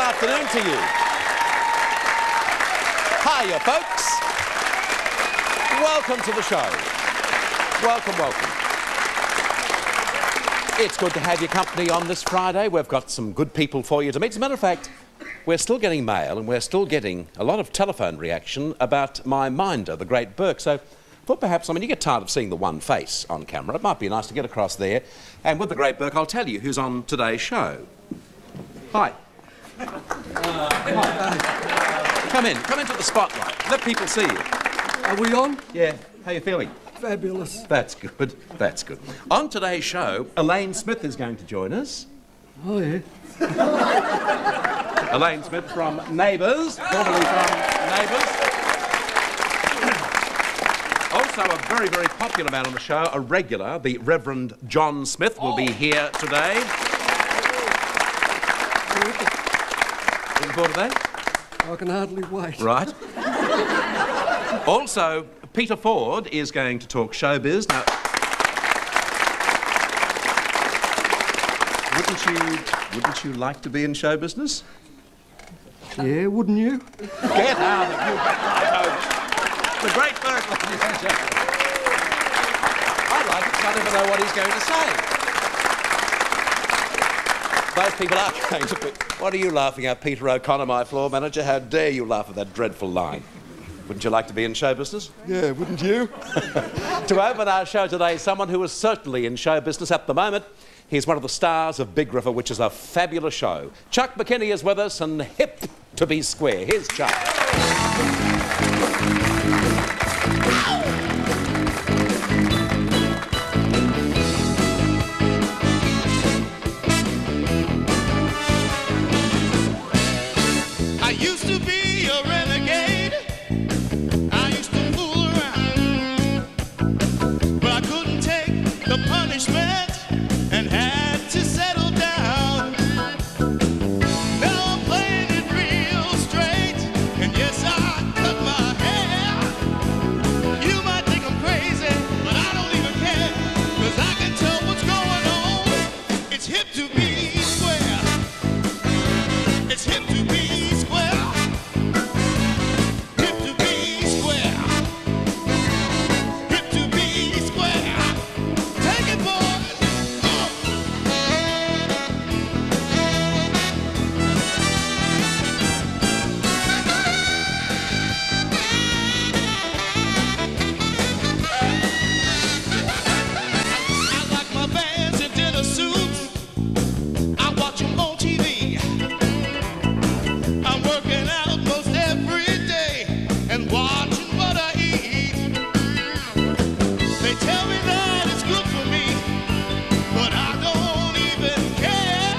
afternoon to you. Hiya, folks. Welcome to the show. Welcome, welcome. It's good to have your company on this Friday. We've got some good people for you to meet. As a matter of fact, we're still getting mail and we're still getting a lot of telephone reaction about my minder, the great Bert. So, thought perhaps, you get tired of seeing the one face on camera. It might be nice to get across there. And with the great Bert, I'll tell you who's on today's show. Hi. Hi. Come into the spotlight. Let people see you. Are we on? Yeah. How you feeling? Fabulous. That's good. That's good. On today's show, Elaine Smith is going to join us. Oh, yeah. Elaine Smith from Neighbours, formerly from Neighbours. Also a very, very popular man on the show, a regular, the Reverend John Smith will be here today. Looking forward to that? I can hardly wait. Right. Also, Peter Ford is going to talk showbiz. Now, wouldn't you like to be in show business? Yeah, wouldn't you? Get out of you. The great Bert, ladies and gentlemen. I like it, 'cause I never know what he's going to say. Those people are going to be... What are you laughing at, Peter O'Connor, my floor manager? How dare you laugh at that dreadful line? Wouldn't you like to be in show business? Yeah, wouldn't you? To open our show today, someone who is certainly in show business at the moment. He's one of the stars of Big River, which is a fabulous show. Chuck McKay is with us, and hip to be square. Here's Chuck. I used to be a renegade. I used to fool around, but I couldn't take the punishment and had to settle down. Now I'm playing it real straight, and yes, I cut my hair. You might think I'm crazy, but I don't even care, 'cause I can tell what's going on. It's hip to be square. It's hip to be square. Hip to be square. Hip to be square. Take it, boys. I like my bands in dinner suits. I watch them on TV. I'm working out most every day and watching what I eat. They tell me that it's good for me, but I don't even care.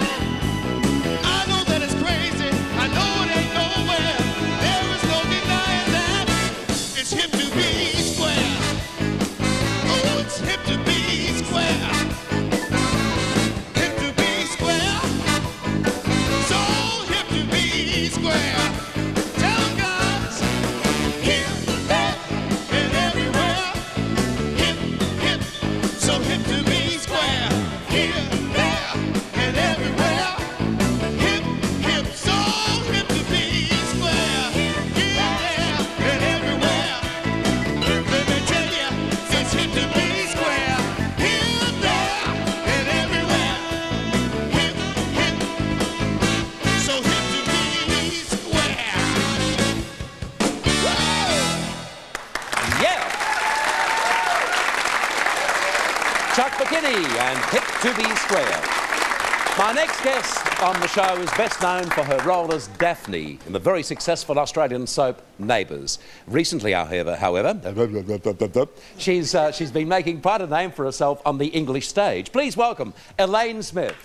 I know that it's crazy. I know it ain't nowhere. There is no denying that it's hip to be square. Oh, it's hip to be square. Hip to be square. So hip to be square. Tell 'em guys, here, there, and everywhere. Hip, hip, so hip to be square. Here, there, and everywhere. Hip, hip, so hip to be square. Here, there, and everywhere. Let me tell you, it's hip to be square. Here, there, and everywhere. Hip, hip, so hip to be square. Whoa! Yeah. Chuck McKay and hip to be square. My next guest on the show is best known for her role as Daphne in the very successful Australian soap Neighbours. Recently, however, she's been making quite a name for herself on the English stage. Please welcome Elaine Smith.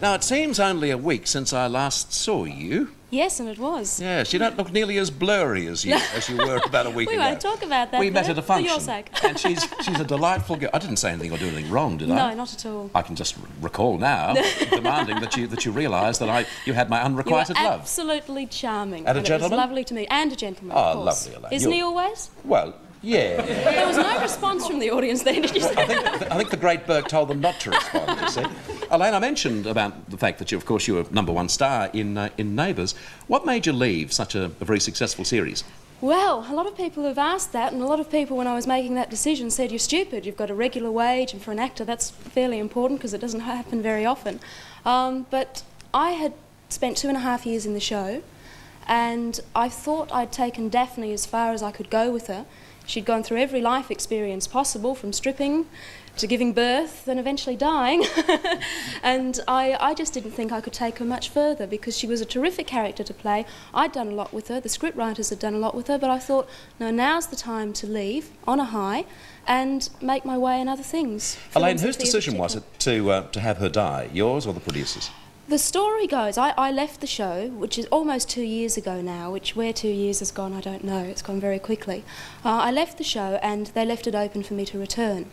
Now, it seems only a week since I last saw you. Yes, and it was. Yes, you don't look nearly as blurry as you were about a week We ago. won't talk about that. We met at a function. For your sake. And she's a delightful girl. I didn't say anything or do anything wrong, did I? No, not at all. I can just recall now, demanding that you realise that you had my unrequited You were love. absolutely charming. And a gentleman? It was lovely to meet. And a gentleman, Oh, of course. lovely, Elaine. Isn't he always? Well, yeah. There was no response from the audience then, did you say? I think the great Bert told them not to respond, you see. Elaine, I mentioned about the fact that, of course, you were #1 star in Neighbours. What made you leave such a very successful series? Well, a lot of people have asked that, and a lot of people, when I was making that decision, said, you're stupid, you've got a regular wage, and for an actor that's fairly important because it doesn't happen very often. But I had spent 2.5 years in the show, and I thought I'd taken Daphne as far as I could go with her. She'd gone through every life experience possible, from stripping to giving birth and eventually dying. And I just didn't think I could take her much further because she was a terrific character to play. I'd done a lot with her, the scriptwriters had done a lot with her, but I thought, no, now's the time to leave on a high and make my way in other things. Elaine, whose decision was it to have her die? Yours or the producer's? The story goes, I left the show, which is almost 2 years ago now, where 2 years has gone, I don't know, it's gone very quickly. I left the show and they left it open for me to return.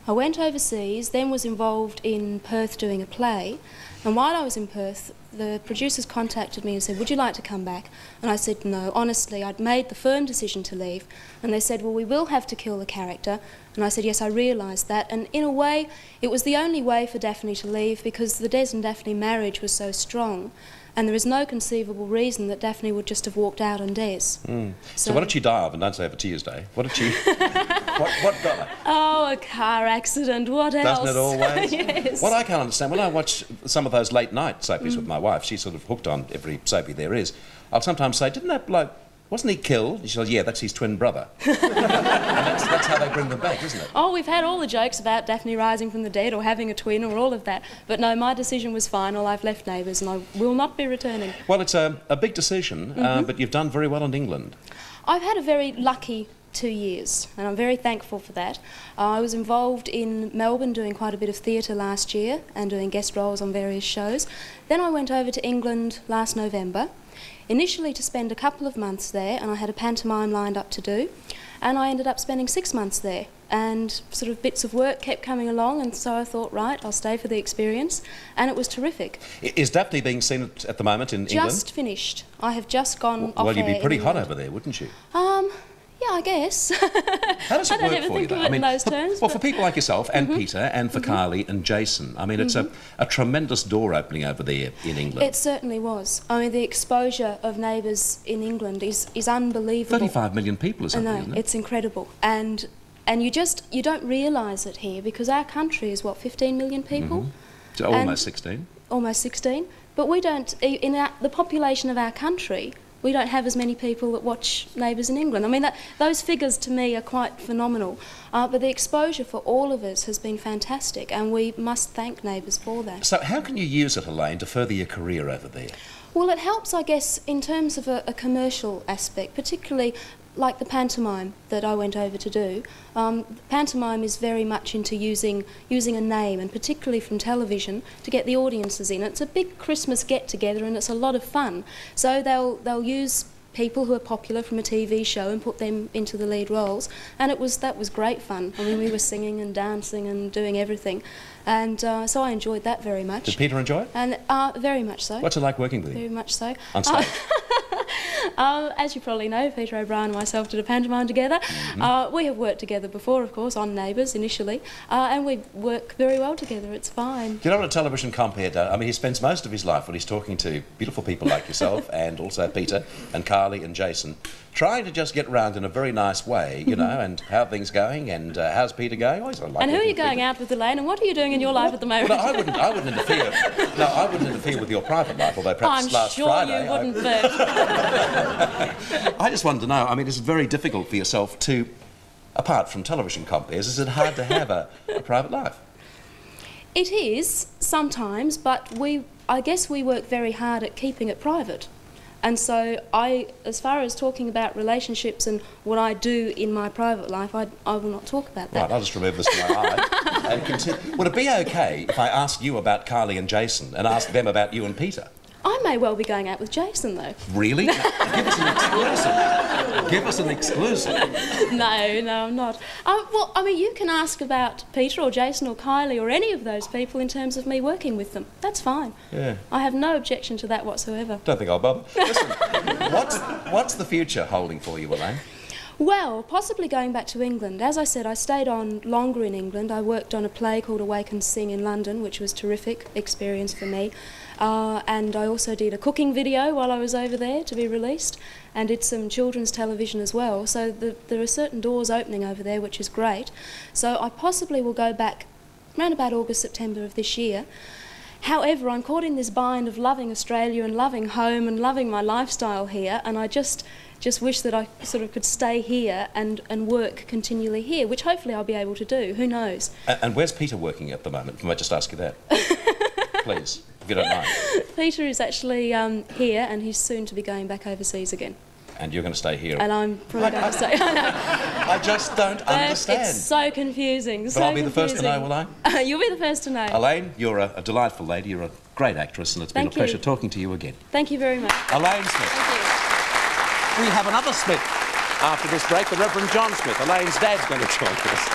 I went overseas, then was involved in Perth doing a play, and while I was in Perth, the producers contacted me and said, would you like to come back? And I said no. Honestly, I'd made the firm decision to leave, and they said, well, we will have to kill the character. And I said, yes, I realised that, and in a way, it was the only way for Daphne to leave because the Des and Daphne marriage was so strong, and there is no conceivable reason that Daphne would just have walked out on Des. So what did she die of? And don't say for Tuesday. What did she... what got her? Oh, a car accident, what else? Doesn't it always? Yes. What I can't understand, when I watch some of those late night soapies with my wife, she's sort of hooked on every soapie there is, I'll sometimes say, didn't that bloke, wasn't he killed? And she goes, yeah, that's his twin brother. And that's how they bring them back, isn't it? Oh, we've had all the jokes about Daphne rising from the dead or having a twin or all of that. But no, my decision was final. I've left Neighbours and I will not be returning. Well, it's a big decision, but you've done very well in England. I've had a very lucky 2 years, and I'm very thankful for that. I was involved in Melbourne doing quite a bit of theatre last year and doing guest roles on various shows. Then I went over to England last November, initially to spend a couple of months there, and I had a pantomime lined up to do, and I ended up spending 6 months there, and sort of bits of work kept coming along, and so I thought, right, I'll stay for the experience, and it was terrific. Is Daphne being seen at the moment in England? Just finished. I have just gone off Well, you'd air be pretty in hot England. over there, wouldn't you? Yeah, I guess. How does it I don't work ever for think you, of though? it in those terms. Well, for people like yourself and Peter and for Carly and Jason, I mean, it's a tremendous door opening over there in England. It certainly was. I mean, the exposure of Neighbours in England is unbelievable. 35 million people or I something, know, isn't it? it's incredible. And you don't realise it here because our country is, 15 million people? So almost 16. Almost 16. But we don't, the population of our country, we don't have as many people that watch Neighbours in England. I mean, those figures to me are quite phenomenal. But the exposure for all of us has been fantastic, and we must thank Neighbours for that. So how can you use it, Elaine, to further your career over there? Well, it helps, I guess, in terms of a commercial aspect, particularly like the pantomime that I went over to do. Pantomime is very much into using a name, and particularly from television, to get the audiences in. It's a big Christmas get-together and it's a lot of fun. So they'll use people who are popular from a TV show and put them into the lead roles, and that was great fun. I mean, we were singing and dancing and doing everything, and so I enjoyed that very much. Did Peter enjoy it? And very much so. What's it like working with Very him? much so. On stage? As you probably know, Peter O'Brien and myself did a pantomime together. We have worked together before, of course, on Neighbours initially, and we work very well together. It's fine. You know what a television compere does? I mean, he spends most of his life when he's talking to beautiful people like yourself and also Peter and Carly and Jason, trying to just get round in a very nice way, you know, and how are things going and how's Peter going? Oh, he's like And who are you working with going Peter. out with, Elaine, and what are you doing in your life at the moment? Well, no, I wouldn't interfere. No, I wouldn't interfere with your private life, although perhaps I'm last sure Friday... you wouldn't, Bert. I just wanted to know, I mean, it's very difficult for yourself to, apart from television compares, is it hard to have a private life? It is, sometimes, but I guess we work very hard at keeping it private. And so as far as talking about relationships and what I do in my private life, I will not talk about that. Right, I'll just remove this to my eye and continue. Would it be okay if I asked you about Carly and Jason and asked them about you and Peter? Oh, I may well be going out with Jason, though. Really? Give us an exclusive. Give us an exclusive. No, I'm not. Well, I mean, you can ask about Peter or Jason or Kylie or any of those people in terms of me working with them. That's fine. Yeah. I have no objection to that whatsoever. Don't think I'll bother. Listen, what's the future holding for you, Elaine? Well, possibly going back to England. As I said, I stayed on longer in England. I worked on a play called Awake and Sing in London, which was a terrific experience for me. And I also did a cooking video while I was over there to be released, and did some children's television as well. So there are certain doors opening over there, which is great. So I possibly will go back around about August, September of this year. However, I'm caught in this bind of loving Australia and loving home and loving my lifestyle here, and I just wish that I sort of could stay here and work continually here, which hopefully I'll be able to do. Who knows? And where's Peter working at the moment? Can I just ask you that? Please, if you don't mind. Peter is actually here, and he's soon to be going back overseas again. And you're going to stay here? And I'm probably going to stay. I just don't understand. It's so confusing. But I'll be the first to know, will I? You'll be the first to know. Elaine, you're a delightful lady. You're a great actress, and it's been a pleasure talking to you again. Thank you very much. Elaine Smith. Thank you. We have another Smith after this break, the Reverend John Smith. Elaine's dad's going to join us.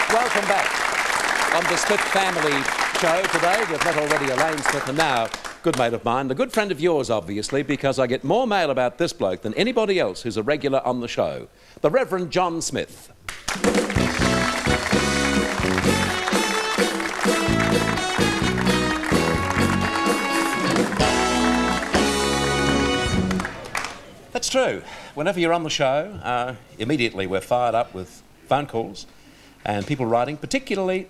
Welcome back on the Smith family show today. We've met already Elaine Smith, and now good mate of mine, a good friend of yours, obviously, because I get more mail about this bloke than anybody else who's a regular on the show. The Reverend John Smith. That's true. Whenever you're on the show, immediately we're fired up with phone calls and people writing, particularly,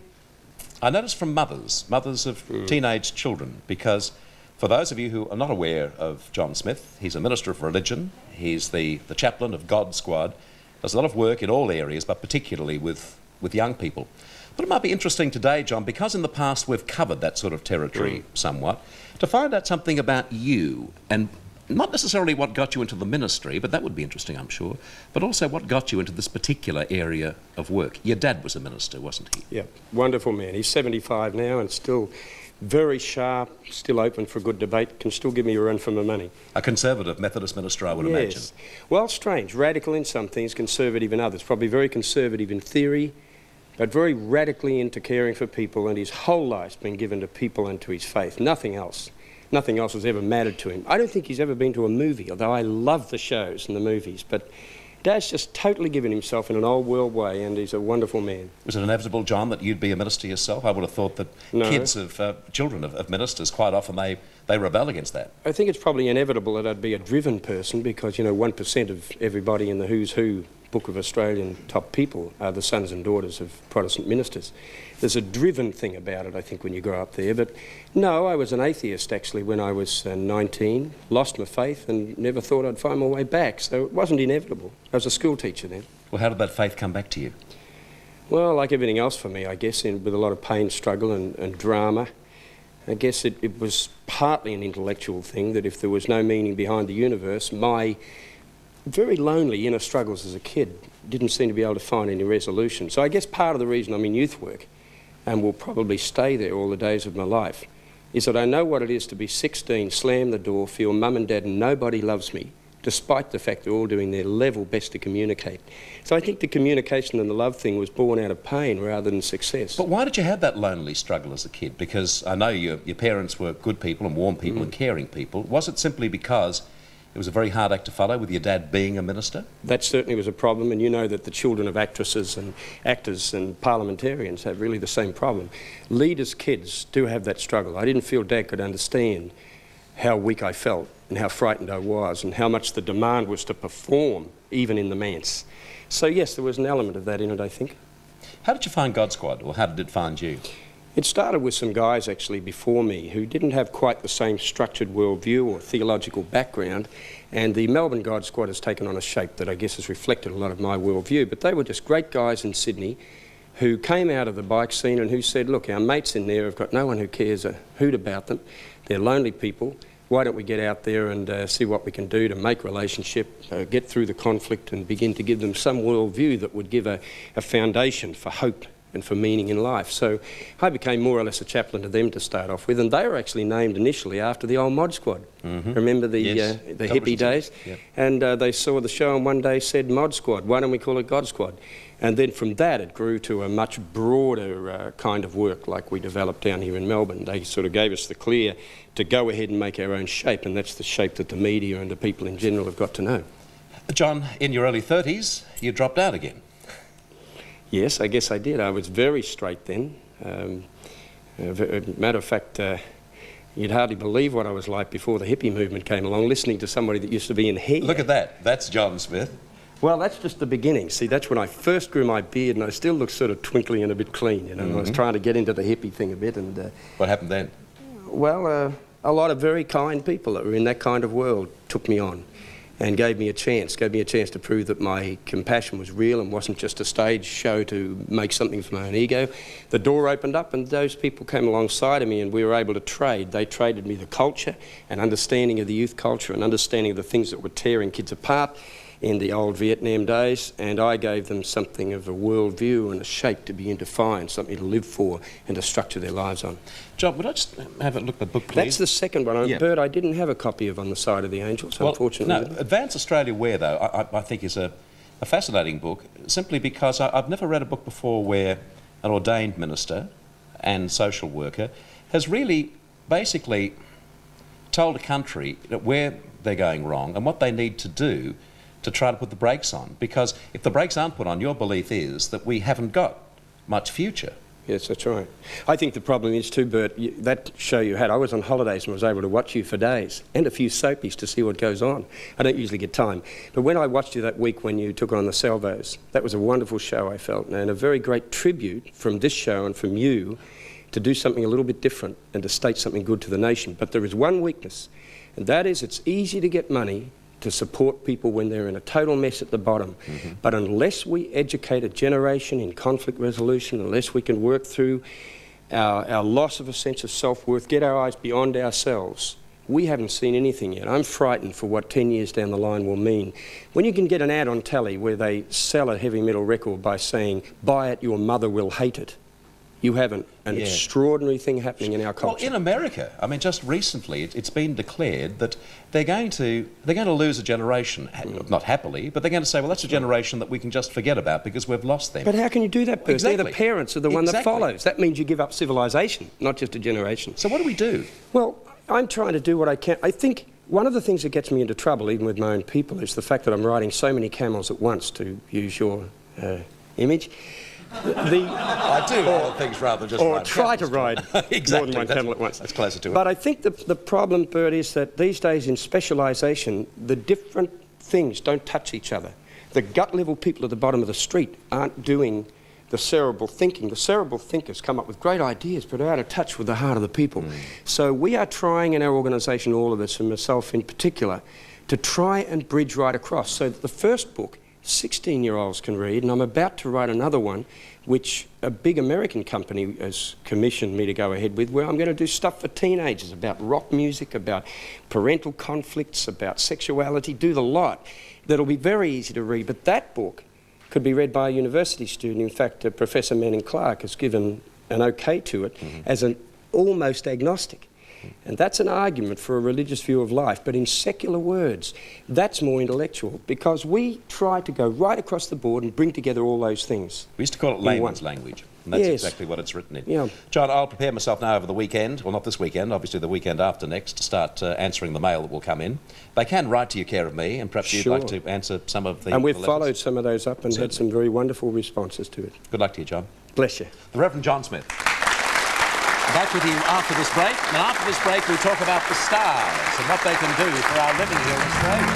I notice from mothers of teenage children, because for those of you who are not aware of John Smith, he's a minister of religion, he's the chaplain of God Squad, does a lot of work in all areas, but particularly with young people. But it might be interesting today, John, because in the past we've covered that sort of territory somewhat, to find out something about you, and not necessarily what got you into the ministry, but that would be interesting, I'm sure, but also what got you into this particular area of work. Your dad was a minister, wasn't he? Yeah, wonderful man. He's 75 now and still very sharp, still open for good debate, can still give me a run for my money. A conservative Methodist minister, I would imagine. Well, strange. Radical in some things, conservative in others. Probably very conservative in theory, but very radically into caring for people, and his whole life's been given to people and to his faith. Nothing else. Nothing else has ever mattered to him. I don't think he's ever been to a movie, although I love the shows and the movies, but Dad's just totally given himself in an old world way, and he's a wonderful man. Was it inevitable, John, that you'd be a minister yourself? I would have thought that kids of children of ministers, quite often they rebel against that. I think it's probably inevitable that I'd be a driven person because, 1% of everybody in the who's who book of Australian top people are the sons and daughters of Protestant ministers. There's a driven thing about it, I think, when you grow up there. But no, I was an atheist, actually, when I was 19, lost my faith and never thought I'd find my way back. So it wasn't inevitable. I was a school teacher then. Well, how did that faith come back to you? Well, like everything else for me, I guess, with a lot of pain, struggle and drama. I guess it was partly an intellectual thing, that if there was no meaning behind the universe, my very lonely inner struggles as a kid didn't seem to be able to find any resolution. So I guess part of the reason I'm in youth work, and will probably stay there all the days of my life, is that I know what it is to be 16, slam the door, feel mum and dad and nobody loves me, despite the fact they're all doing their level best to communicate. So I think the communication and the love thing was born out of pain rather than success. But why did you have that lonely struggle as a kid? Because I know your parents were good people and warm people and caring people. Was it simply because it was a very hard act to follow with your dad being a minister? That certainly was a problem, and you know that the children of actresses and actors and parliamentarians have really the same problem. Leaders' kids do have that struggle. I didn't feel Dad could understand how weak I felt and how frightened I was and how much the demand was to perform, even in the manse. So yes, there was an element of that in it, I think. How did you find God Squad, or how did it find you? It started with some guys actually before me who didn't have quite the same structured worldview or theological background, and the Melbourne God Squad has taken on a shape that I guess has reflected a lot of my worldview. But they were just great guys in Sydney who came out of the bike scene and who said, look, our mates in there have got no one who cares a hoot about them. They're lonely people. Why don't we get out there and see what we can do to make relationship, get through the conflict and begin to give them some worldview that would give a foundation for hope and for meaning in life. So I became more or less a chaplain to them to start off with, and they were actually named initially after the old Mod Squad. Remember the hippie days? Yep. And they saw the show and one day said, Mod Squad, why don't we call it God Squad? And then from that it grew to a much broader kind of work like we developed down here in Melbourne. They sort of gave us the clear to go ahead and make our own shape, and that's the shape that the media and the people in general have got to know. John, in your early 30s, you dropped out again. Yes, I guess I did. I was very straight then. Matter of fact, you'd hardly believe what I was like before the hippie movement came along, listening to somebody that used to be in hair. Look at that. That's John Smith. Well, that's just the beginning. See, that's when I first grew my beard, and I still looked sort of twinkly and a bit clean, you know. I was trying to get into the hippie thing a bit, and... What happened then? Well, a lot of very kind people that were in that kind of world took me on and gave me a chance to prove that my compassion was real and wasn't just a stage show to make something for my own ego. The door opened up and those people came alongside of me and we were able to trade. They traded me the culture and understanding of the youth culture and understanding of the things that were tearing kids apart in the old Vietnam days, and I gave them something of a worldview and a shape to begin to find, something to live for and to structure their lives on. John, would I just have a look at the book, please? That's the second one. Yeah. Bert, I didn't have a copy of On the Side of the Angels, unfortunately. No, Advance Australia Where, though, I think is a fascinating book, simply because I've never read a book before where an ordained minister and social worker has really basically told a country where they're going wrong and what they need to do to try to put the brakes on. Because if the brakes aren't put on, your belief is that we haven't got much future. Yes, that's right. I think the problem is too, Bert, that show you had, I was on holidays and was able to watch you for days, and a few soapies to see what goes on. I don't usually get time. But when I watched you that week when you took on the salvos, that was a wonderful show, I felt, and a very great tribute from this show and from you to do something a little bit different and to state something good to the nation. But there is one weakness, and that is it's easy to get money to support people when they're in a total mess at the bottom. But unless we educate a generation in conflict resolution, unless we can work through our loss of a sense of self-worth, get our eyes beyond ourselves, we haven't seen anything yet. I'm frightened for what 10 years down the line will mean. When you can get an ad on telly where they sell a heavy metal record by saying, buy it, your mother will hate it, you have an extraordinary thing happening in our culture. Well, in America, I mean, just recently, it's been declared that they're going to lose a generation, not happily, but they're going to say, well, that's a generation that we can just forget about because we've lost them. But how can you do that, Bert? Exactly. They're the parents of the one that follows. That means you give up civilization, not just a generation. So what do we do? Well, I'm trying to do what I can. I think one of the things that gets me into trouble, even with my own people, is the fact that I'm riding so many camels at once, to use your image. I do all things rather than just or ride try camels. to ride Exactly. more than one camel at once. That's closer to it. But I think the problem, Bert, is that these days in specialisation, the different things don't touch each other. The gut-level people at the bottom of the street aren't doing the cerebral thinking. The cerebral thinkers come up with great ideas but are out of touch with the heart of the people. So we are trying in our organisation, all of us, and myself in particular, to try and bridge right across so that the first book 16-year-olds can read, and I'm about to write another one which a big American company has commissioned me to go ahead with, where I'm going to do stuff for teenagers about rock music, about parental conflicts, about sexuality, do the lot. That'll be very easy to read, but that book could be read by a university student. In fact, Professor Manning Clark has given an okay to it as an almost agnostic. And that's an argument for a religious view of life, but in secular words, that's more intellectual, because we try to go right across the board and bring together all those things. We used to call it layman's language, and that's exactly what it's written in. Yeah. John, I'll prepare myself now over the weekend, well, not this weekend, obviously the weekend after next, to start answering the mail that will come in. They can write to you, care of me, and perhaps you'd like to answer some of the And we've letters. followed some of those up and had some very wonderful responses to it. Good luck to you, John. Bless you. The Reverend John Smith. Back with you after this break, and after this break we talk about the stars and what they can do for our living here in Australia.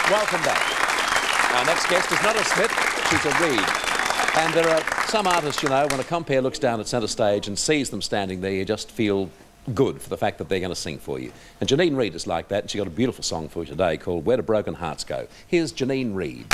Welcome back. Our next guest is not a Smith, she's a Reed. And there are some artists, you know, when a compere looks down at centre stage and sees them standing there, you just feel good for the fact that they're going to sing for you. And Janine Reid is like that, and she got a beautiful song for you today called Where Do Broken Hearts Go? Here's Janine Reid.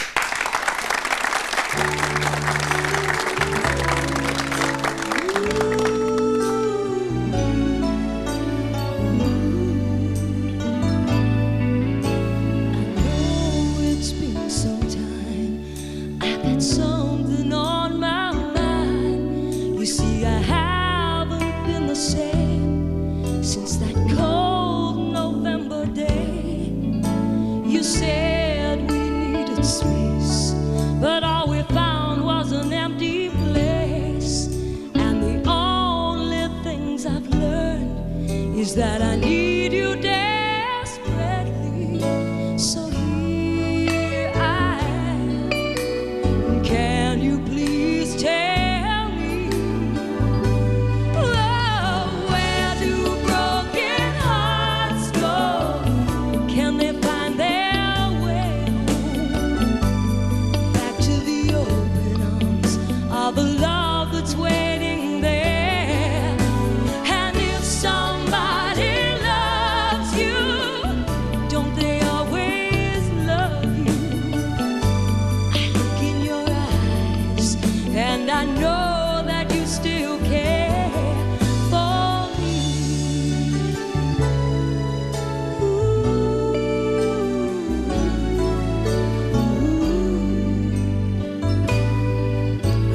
Something on my mind. You see, I haven't been the same since that cold November day. You said we needed space, but all we found was an empty place. And the only things I've learned is that I need you desperately. So here I am. Can you please tell me, oh, where do broken hearts go? Can they find their way home? Back to the open arms of a love that's waiting there. And if somebody loves you, don't they always love you? I look in your eyes and I know that you still care for me.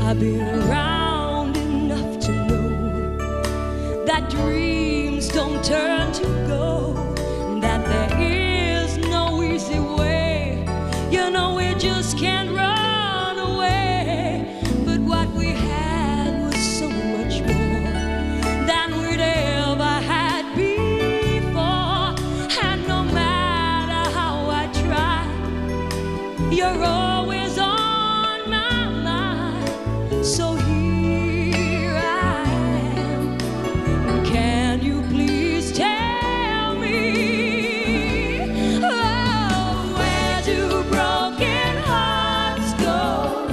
I've been around enough to know that dreams don't turn to gold, that there is no easy way. You know, we just can't run away. But what we had was so much more than we'd ever had before. And no matter how I try, you're always on my mind. So here I am. Can you please tell me, oh, where do broken hearts go?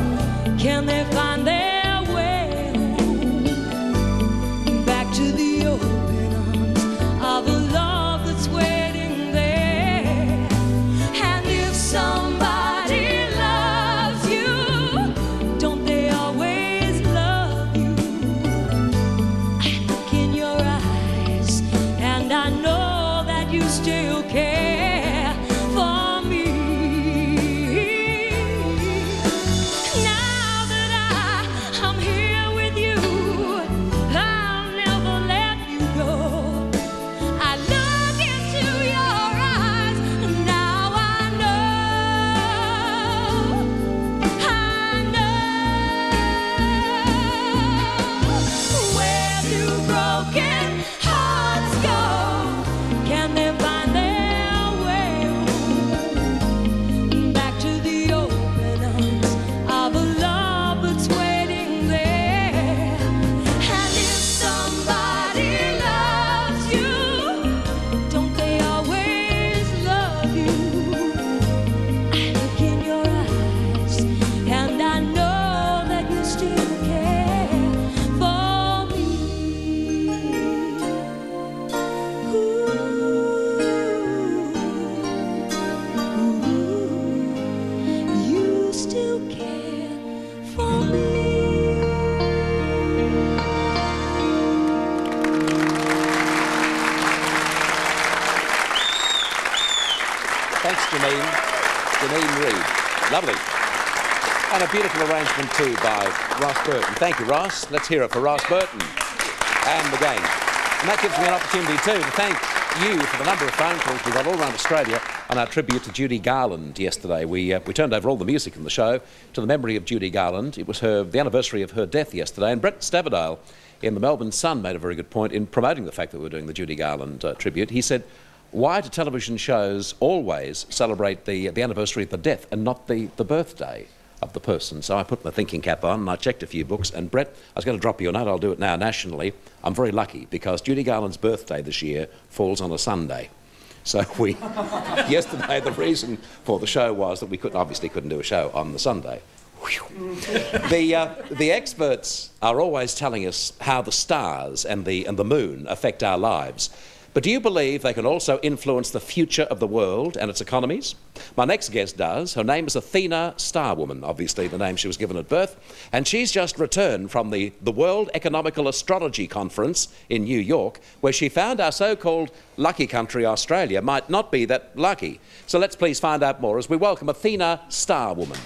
Can they find their way home? Back to the open arms of a love that's waiting there. And if somebody loves you, don't they always love you? I look in your eyes and I know that you still care for me. Now that I'm here with you, I'll never let you go. I look into your eyes and now I know. Where do broken hearts go? Can they find their way home? Back to the open arms of a love that's waiting there. And if somebody loves you, don't they always love you? I look in your eyes and I know that you still care for me. You still care for me. Thanks, Janine. Janine Reid. Lovely. And a beautiful arrangement too by Ross Burton. Thank you, Ross. Let's hear it for Ross Burton and the gang. And that gives me an opportunity too to thank you for the number of phone calls we got all around Australia on our tribute to Judy Garland yesterday. We turned over all the music in the show to the memory of Judy Garland. It was the anniversary of her death yesterday, and Bert Stavardale in the Melbourne Sun made a very good point in promoting the fact that we were doing the Judy Garland tribute. He said, why do television shows always celebrate the anniversary of the death and not the birthday of the person? So I put my thinking cap on and I checked a few books, and Brett, I was going to drop you a note, I'll do it now nationally. I'm very lucky because Judy Garland's birthday this year falls on a Sunday. So yesterday the reason for the show was that we obviously couldn't do a show on the Sunday. The experts are always telling us how the stars and the moon affect our lives. But do you believe they can also influence the future of the world and its economies? My next guest does. Her name is Athena Starwoman, obviously the name she was given at birth, and she's just returned from the World Economical Astrology Conference in New York, where she found our so-called lucky country, Australia, might not be that lucky. So let's please find out more as we welcome Athena Starwoman.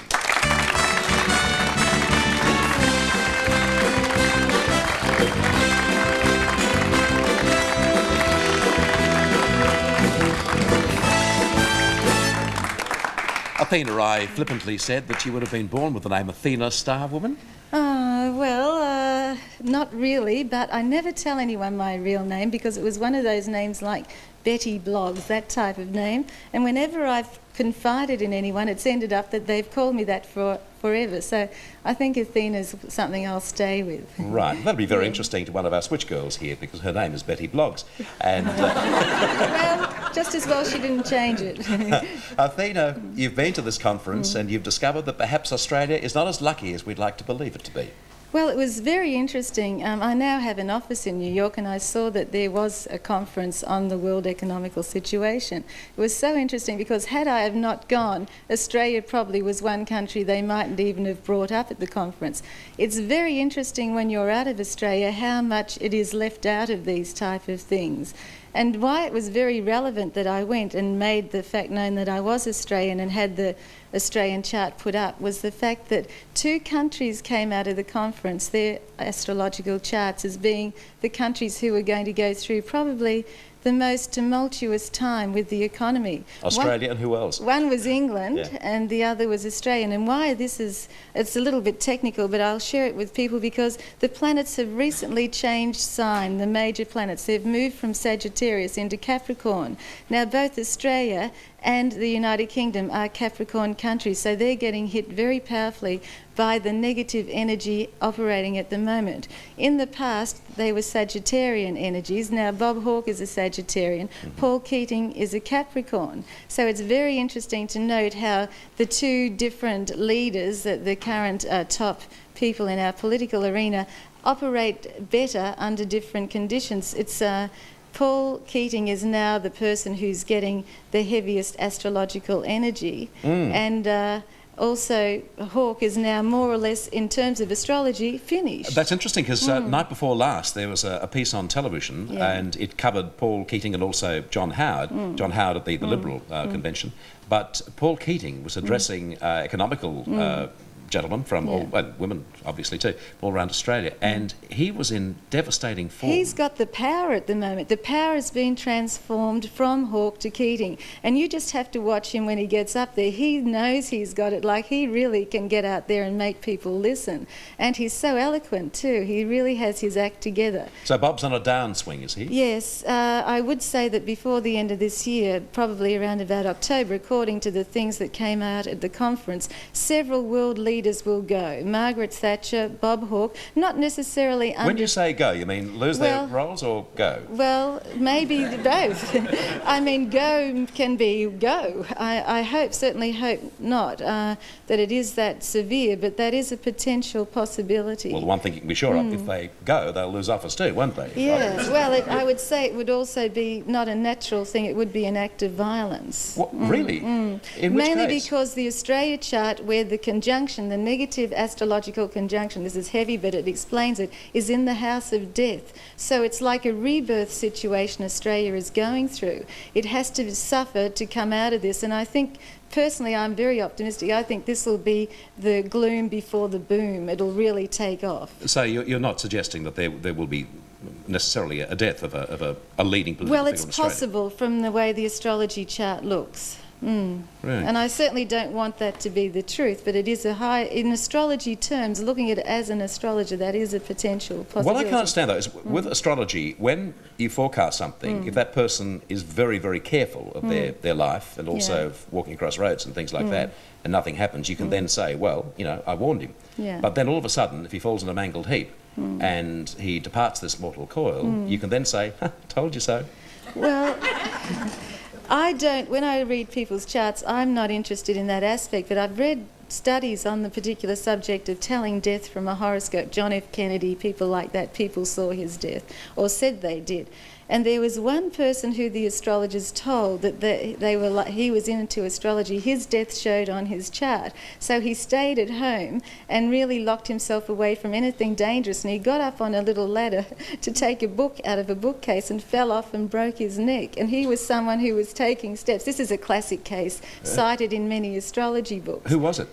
Athena, I flippantly said that you would have been born with the name Athena Starwoman. Well, not really, but I never tell anyone my real name because it was one of those names like Betty Bloggs, that type of name. And whenever I've confided in anyone, it's ended up that they've called me that for forever. So I think Athena's something I'll stay with. Right. That'll be very interesting to one of our switch girls here because her name is Betty Bloggs. And Well, just as well she didn't change it. Athena, you've been to this conference and you've discovered that perhaps Australia is not as lucky as we'd like to believe it to be. Well, it was very interesting. I now have an office in New York and I saw that there was a conference on the world economical situation. It was so interesting because had I have not gone, Australia probably was one country they mightn't even have brought up at the conference. It's very interesting when you're out of Australia how much it is left out of these type of things. And why it was very relevant that I went and made the fact known that I was Australian and had the Australian chart put up was the fact that two countries came out of the conference, their astrological charts, as being the countries who were going to go through probably the most tumultuous time with the economy. Australia and who else? One was England Yeah. and the other was Australian. And why this is, it's a little bit technical, but I'll share it with people because the planets have recently changed sign, the major planets. They've moved from Sagittarius into Capricorn. Now both Australia and the United Kingdom are Capricorn countries, so they're getting hit very powerfully by the negative energy operating at the moment. In the past, they were Sagittarian energies. Now, Bob Hawke is a Sagittarian. Paul Keating is a Capricorn. So it's very interesting to note how the two different leaders, the current top people in our political arena, operate better under different conditions. It's Paul Keating is now the person who's getting the heaviest astrological energy, and also Hawke is now more or less, in terms of astrology, finished. That's interesting because night before last there was a piece on television and it covered Paul Keating and also John Howard. John Howard at the Liberal convention. But Paul Keating was addressing economical gentlemen from all, well, women obviously too, all around Australia, and he was in devastating form. He's got the power at the moment. The power has been transformed from Hawke to Keating, and you just have to watch him when he gets up there. He knows he's got it, like he really can get out there and make people listen. And he's so eloquent too. He really has his act together. So Bob's on a downswing, is he? Yes, I would say that before the end of this year, probably around about October, according to the things that came out at the conference, several world leaders will go. Margaret Thatcher, Bob Hawke, not necessarily under... When you say go, you mean lose their roles or go? Well, maybe both. I mean, go can be go. I hope, certainly hope not, that it is that severe, but that is a potential possibility. Well, the one thing you can be sure of, if they go, they'll lose office too, won't they? Yeah, well, I would say it would also be not a natural thing, it would be an act of violence. What, really? In which Mainly case? because the Australia chart, where the conjunction, the negative astrological conjunction, this is heavy but it explains it, is in the house of death. So it's like a rebirth situation Australia is going through. It has to suffer to come out of this, and I think personally I'm very optimistic. I think this will be the gloom before the boom. It'll really take off. So you're not suggesting that there will be necessarily a death of a leading political Well, figure it's in Australia? possible from the way the astrology chart looks. Really? And I certainly don't want that to be the truth, but it is a high, in astrology terms, looking at it as an astrologer, that is a potential possibility. What I can't understand though is with astrology, when you forecast something, if that person is very, very careful of their life and also of walking across roads and things like that, and nothing happens, you can then say, well, you know, I warned him. Yeah. But then all of a sudden, if he falls in a mangled heap and he departs this mortal coil, you can then say, told you so. Well, I don't, when I read people's charts, I'm not interested in that aspect, but I've read studies on the particular subject of telling death from a horoscope. John F. Kennedy, people like that, people saw his death or said they did. And there was one person who the astrologers told that he was into astrology. His death showed on his chart. So he stayed at home and really locked himself away from anything dangerous. And he got up on a little ladder to take a book out of a bookcase and fell off and broke his neck. And he was someone who was taking steps. This is a classic case cited in many astrology books. Who was it?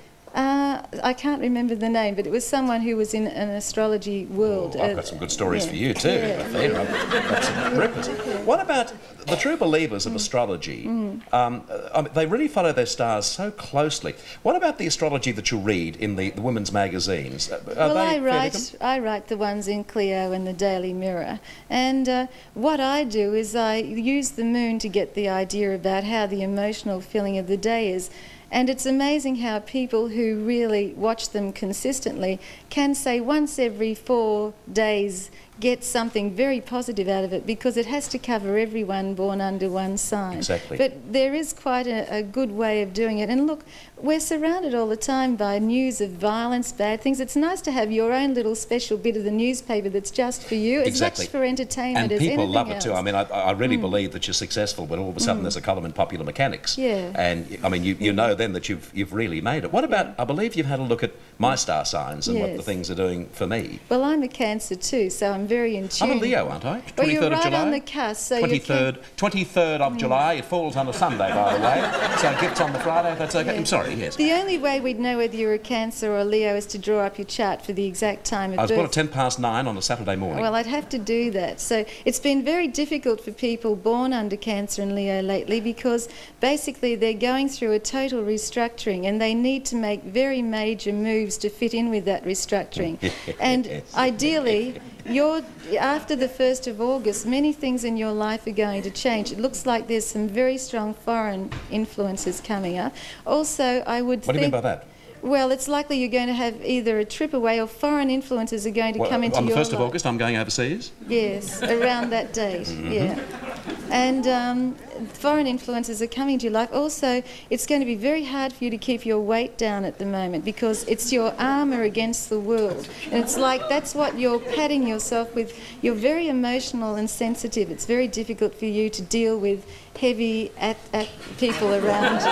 I can't remember the name, but it was someone who was in an astrology world. I've got some good stories for you too. Yeah. I've got some rippers. What about the true believers of astrology? I mean, they really follow their stars so closely. What about the astrology that you read in the women's magazines? Well, I write the ones in Clio and the Daily Mirror. And what I do is I use the moon to get the idea about how the emotional feeling of the day is. And it's amazing how people who really watch them consistently can say once every 4 days get something very positive out of it, because it has to cover everyone born under one sign. Exactly. But there is quite a good way of doing it. And look, we're surrounded all the time by news of violence, bad things. It's nice to have your own little special bit of the newspaper that's just for you. It's Exactly. much for entertainment And as people anything love it else. too. I mean, I really believe that you're successful when all of a sudden there's a column in Popular Mechanics. Yeah. And I mean, you know then that you've really made it. What about, I believe you've had a look at my star signs and what Yes. the things are doing for me. Well, I'm a Cancer too, so I'm very in tune. I'm a Leo, aren't I? 23rd Well, you're of right July. on the cusp. So 23rd of July. It falls on a Sunday, by the way. So it gets on the Friday. That's okay. I'm sorry. Yes. The only way we'd know whether you're a Cancer or a Leo is to draw up your chart for the exact time of I was birth. born at 9:10 on a Saturday morning. Well, I'd have to do that. So it's been very difficult for people born under Cancer and Leo lately, because basically they're going through a total restructuring and they need to make very major moves to fit in with that restructuring. And ideally, after the 1st of August, many things in your life are going to change. It looks like there's some very strong foreign influences coming up. Also, I would What do you mean by that? Well, it's likely you're going to have either a trip away or foreign influences are going to come into on the your 1st of life. August, I'm going overseas. Yes, around that date, yeah. And foreign influences are coming to your life. Also, it's going to be very hard for you to keep your weight down at the moment, because it's your armour against the world. And it's like that's what you're patting yourself with. You're very emotional and sensitive. It's very difficult for you to deal with heavy at people around you.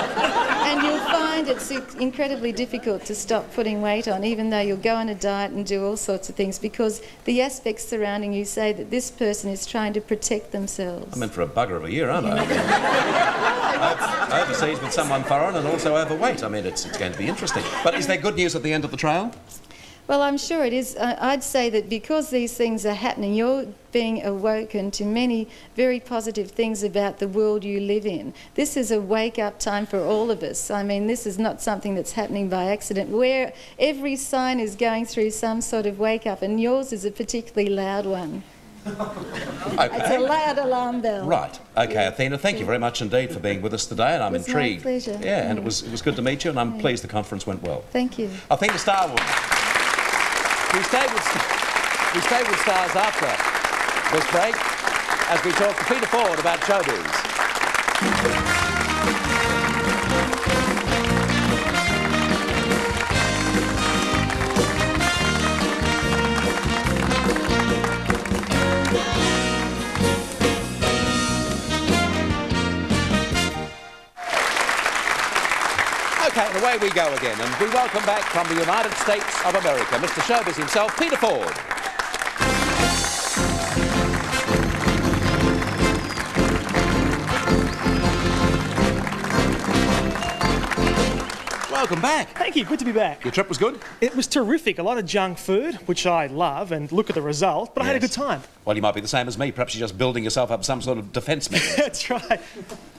And you'll find it's incredibly difficult to stop putting weight on, even though you'll go on a diet and do all sorts of things, because the aspects surrounding you say that this person is trying to protect themselves. I'm in for a bugger of a year, aren't I? Overseas with someone foreign and also overweight. I mean, it's going to be interesting. But is there good news at the end of the trail? Well, I'm sure it is. I'd say that because these things are happening, you're being awoken to many very positive things about the world you live in. This is a wake-up time for all of us. I mean, this is not something that's happening by accident, where every sign is going through some sort of wake-up, and yours is a particularly loud one. Okay. It's a loud alarm bell. Right. Okay, Athena, thank you very much indeed for being with us today, and I'm It was my intrigued. pleasure. Yeah, and it was good to meet you, and I'm pleased the conference went well. Thank you. Athena Starwood. We stay with stars after this break as we talk to Peter Ford about showbiz. Okay, and away we go again, and we welcome back from the United States of America, Mr. Showbiz himself, Peter Ford. Welcome back. Thank you, good to be back. Your trip was good? It was terrific. A lot of junk food, which I love, and look at the result, but I had a Yes. good time. Well, you might be the same as me. Perhaps you're just building yourself up some sort of defence mechanism. That's right.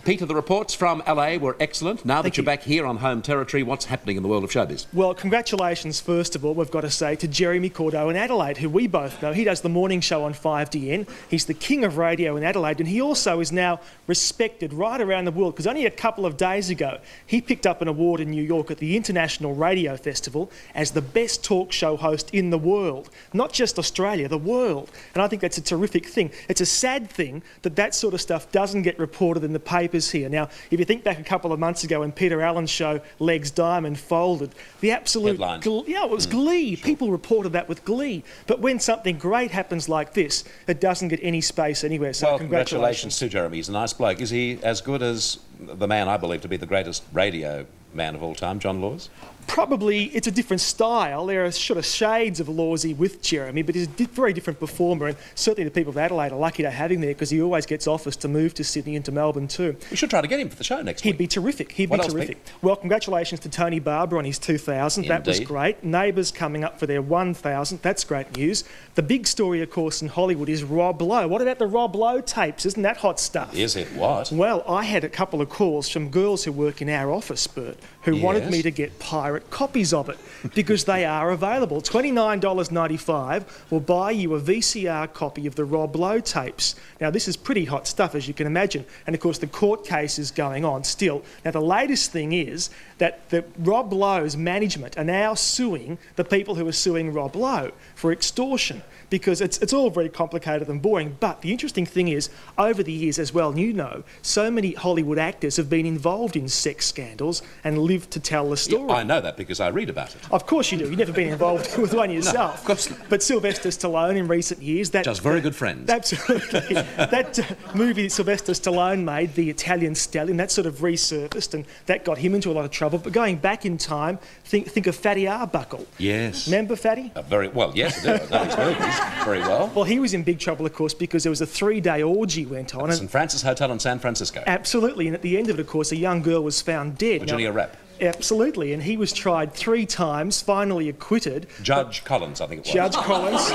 Peter, the reports from LA were excellent. Now that Thank you're you. back here on home territory, what's happening in the world of showbiz? Well, congratulations, first of all, we've got to say, to Jeremy Cordeaux in Adelaide, who we both know. He does the morning show on 5DN. He's the king of radio in Adelaide, and he also is now respected right around the world, because only a couple of days ago, he picked up an award in New York at the International Radio Festival as the best talk show host in the world. Not just Australia, the world. And I think that's a terrific thing. It's a sad thing that that sort of stuff doesn't get reported in the paper papers here. Now, if you think back a couple of months ago when Peter Allen's show Legs Diamond folded, the absolute... Headline. it was glee. Sure. People reported that with glee. But when something great happens like this, it doesn't get any space anywhere. So Well, congratulations to Jeremy. He's a nice bloke. Is he as good as the man I believe to be the greatest radio man of all time, John Laws? Probably it's a different style. There are sort of shades of Lawsy with Jeremy, but he's a very different performer, and certainly the people of Adelaide are lucky to have him there because he always gets offers to move to Sydney and to Melbourne too. We should try to get him for the show next He'd week. be terrific. He'd What be else, terrific. Pete? Well, congratulations to Tony Barber on his 2,000. That was Indeed. great. Neighbours coming up for their 1,000. That's great news. The big story, of course, in Hollywood is Rob Lowe. What about the Rob Lowe tapes? Isn't that hot stuff? Is it what? Well, I had a couple of calls from girls who work in our office, Bert, who wanted Yes. me to get pirate copies of it because they are available. $29.95 will buy you a VCR copy of the Rob Lowe tapes. Now, this is pretty hot stuff, as you can imagine. And, of course, the court case is going on still. Now, the latest thing is that the Rob Lowe's management are now suing the people who are suing Rob Lowe for extortion, because it's all very complicated and boring. But the interesting thing is, over the years, as well, you know, so many Hollywood actors have been involved in sex scandals and lived to tell the story. I know that because I read about it. Of course you do. You've never been involved with one yourself. of course not. But Sylvester Stallone in recent years... Just very good friends. Absolutely. That movie that Sylvester Stallone made, The Italian Stallion, that sort of resurfaced and that got him into a lot of trouble. But going back in time, think of Fatty Arbuckle. Yes. Remember Fatty? Very well, yes, I do. I know his movies very well. Well, he was in big trouble, of course, because there was a 3-day orgy went on. St. Francis Hotel in San Francisco. Absolutely. And at the end of it, of course, a young girl was found dead. Virginia Rapp. Absolutely. And he was tried 3 times, finally acquitted. Judge Collins, I think it was. Judge Collins. It's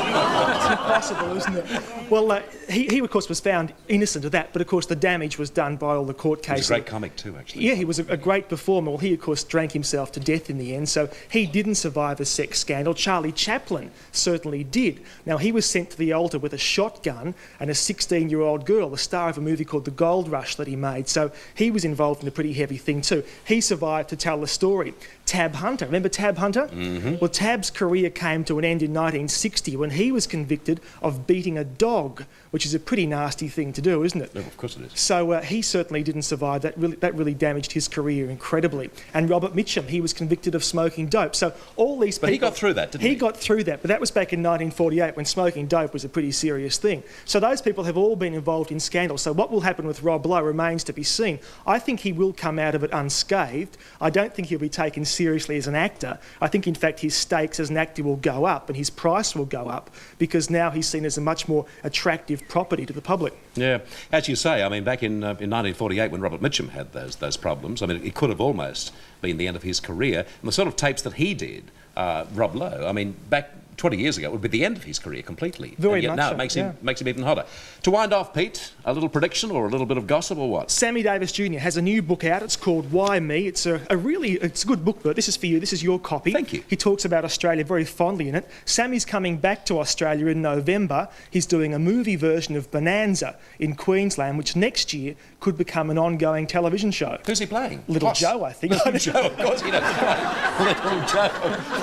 impossible, isn't it? Well, he, of course, was found innocent of that, but, of course, the damage was done by all the court He cases. was a great comic too, actually. Yeah, he was a great performer. Well, he, of course, drank himself to death in the end, so he didn't survive a sex scandal. Charlie Chaplin certainly did. Now, he was sent to the altar with a shotgun and a 16-year-old girl, the star of a movie called The Gold Rush that he made, so he was involved in a pretty heavy thing too. He survived to tell the story. Tab Hunter, remember Tab Hunter? Mm-hmm. Well, Tab's career came to an end in 1960 when he was convicted of beating a dog, which is a pretty nasty thing to do, isn't it? No, of course it is. So he certainly didn't survive. That really damaged his career incredibly. And Robert Mitchum, he was convicted of smoking dope. So all these people... But he got through that, didn't he? He got through that, but that was back in 1948 when smoking dope was a pretty serious thing. So those people have all been involved in scandals. So what will happen with Rob Lowe remains to be seen. I think he will come out of it unscathed. I don't think he'll be taken seriously as an actor. I think, in fact, his stakes as an actor will go up and his price will go up because now he's seen as a much more attractive property to the public. Yeah, as you say, I mean, back in 1948 when Robert Mitchum had those problems, I mean, it could have almost been the end of his career. And the sort of tapes that he did, Rob Lowe, I mean, back 20 years ago, it would be the end of his career completely. Very and yet much now so, it makes him even hotter. To wind off, Pete, a little prediction or a little bit of gossip or what? Sammy Davis Jr. has a new book out. It's called Why Me? It's a good book, Bert. This is for you. This is your copy. Thank you. He talks about Australia very fondly in it. Sammy's coming back to Australia in November. He's doing a movie version of Bonanza in Queensland, which next year could become an ongoing television show. Who's he playing? Little Hoss. Joe, I think. Little Joe, of course he knows. Little Joe.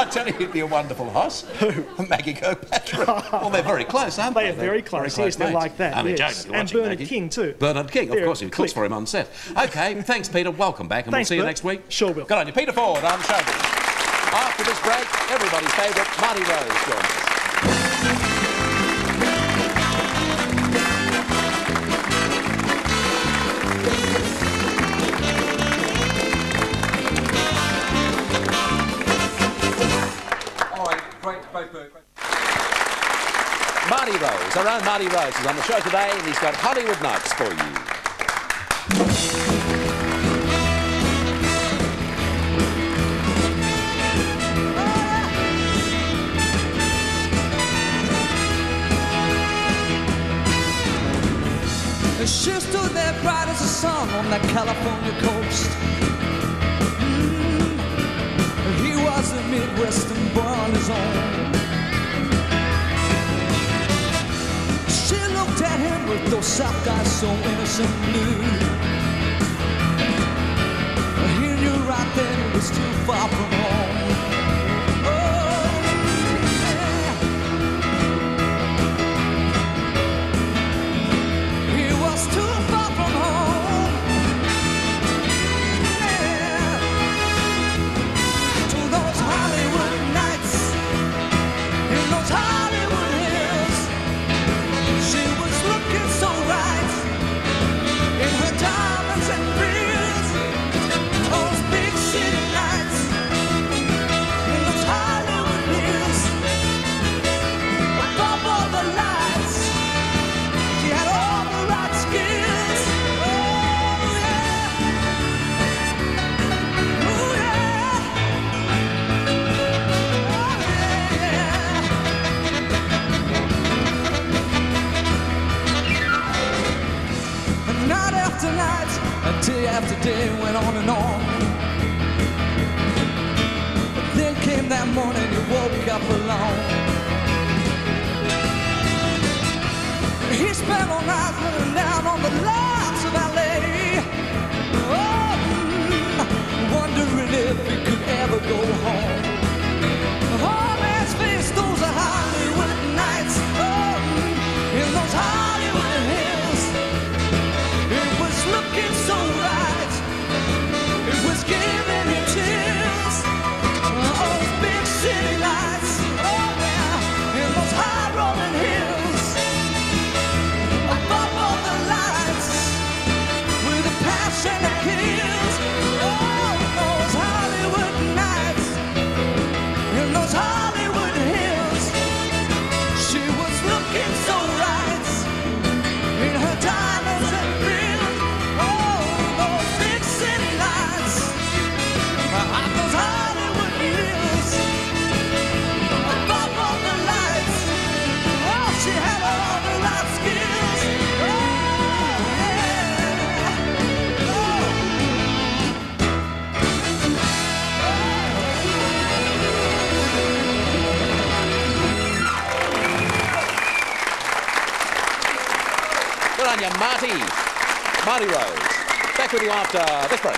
I tell you, he'd be a wonderful hoss. Who? Maggie Kirkpatrick. Well, they're very close, aren't they? They are very close. Yes, they're mates. like that. I mean, Yes. Joe, you're And watching Bernard Maggie. King too. Bernard King, of They're course, he click. cooks for him on set. OK, thanks, Peter. Welcome back, and Thanks, we'll see you Bert. next week. Sure will. Good on you. Peter Ford, I'm Showbiz. After this break, everybody's favourite, Marty Rose joins us. Marty Rose, our own Marty Rose, is on the show today, and he's got Hollywood Nights for you. She stood there bright as the sun on that California coast. He was a Midwestern boy on his own. She looked at him with those soft eyes so innocent blue. He knew right then he was too far from home. Too far from home. after night, and day after day went on and on. But then came that morning, you woke up alone. He spent all night looking down on the lights of LA. Oh, wondering if he could ever go home. Oh, man's face, those are Hollywood nights. Oh, in those Hollywood hills. It was looking so right. It was giving him chills. Oh, those big city lights. Oh, yeah, in those high rolling hills. Above all the lights, with a passion that kills. Oh, those Hollywood nights. In those Hollywood hills, she was looking so right in her diamonds and grills. Oh, those big city lights on those Hollywood hills. Above all the lights, oh, she had all the life skills. Oh, yeah. Oh. Good on you, Marty. Marty Rose. Back with you after this break.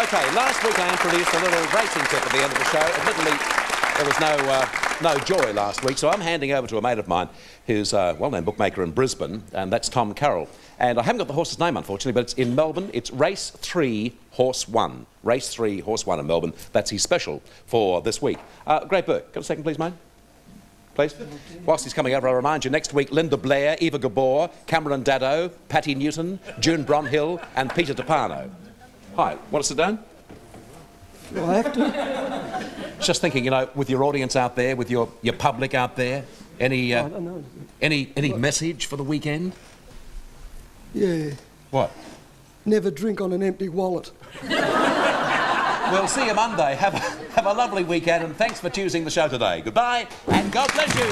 Okay, last week I introduced a little racing tip at the end of the show. Admittedly, there was no joy last week, so I'm handing over to a mate of mine who's a well-known bookmaker in Brisbane, and that's Tom Carroll. And I haven't got the horse's name, unfortunately, but it's in Melbourne. It's Race 3, Horse 1. Race 3, Horse 1 in Melbourne. That's his special for this week. Great Bert, got a second, please, mate? Please. Whilst he's coming over, I'll remind you, next week, Linda Blair, Eva Gabor, Cameron Daddo, Patty Newton, June Bronhill, and Peter DePano. Hi, want to sit down? Do I have to? Just thinking, you know, with your audience out there, with your public out there, any I don't know. any message for the weekend? Yeah. What? Never drink on an empty wallet. We'll see you Monday. Have a lovely weekend, and thanks for choosing the show today. Goodbye, and God bless you.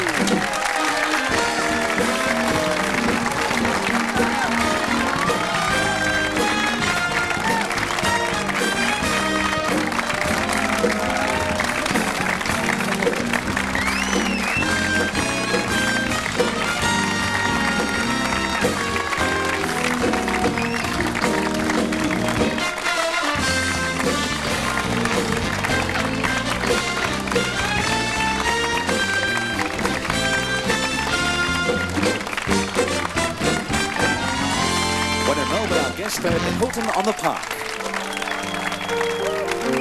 At Hilton on the Park.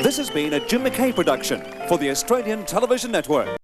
This has been a Jim McKay production for the Australian Television Network.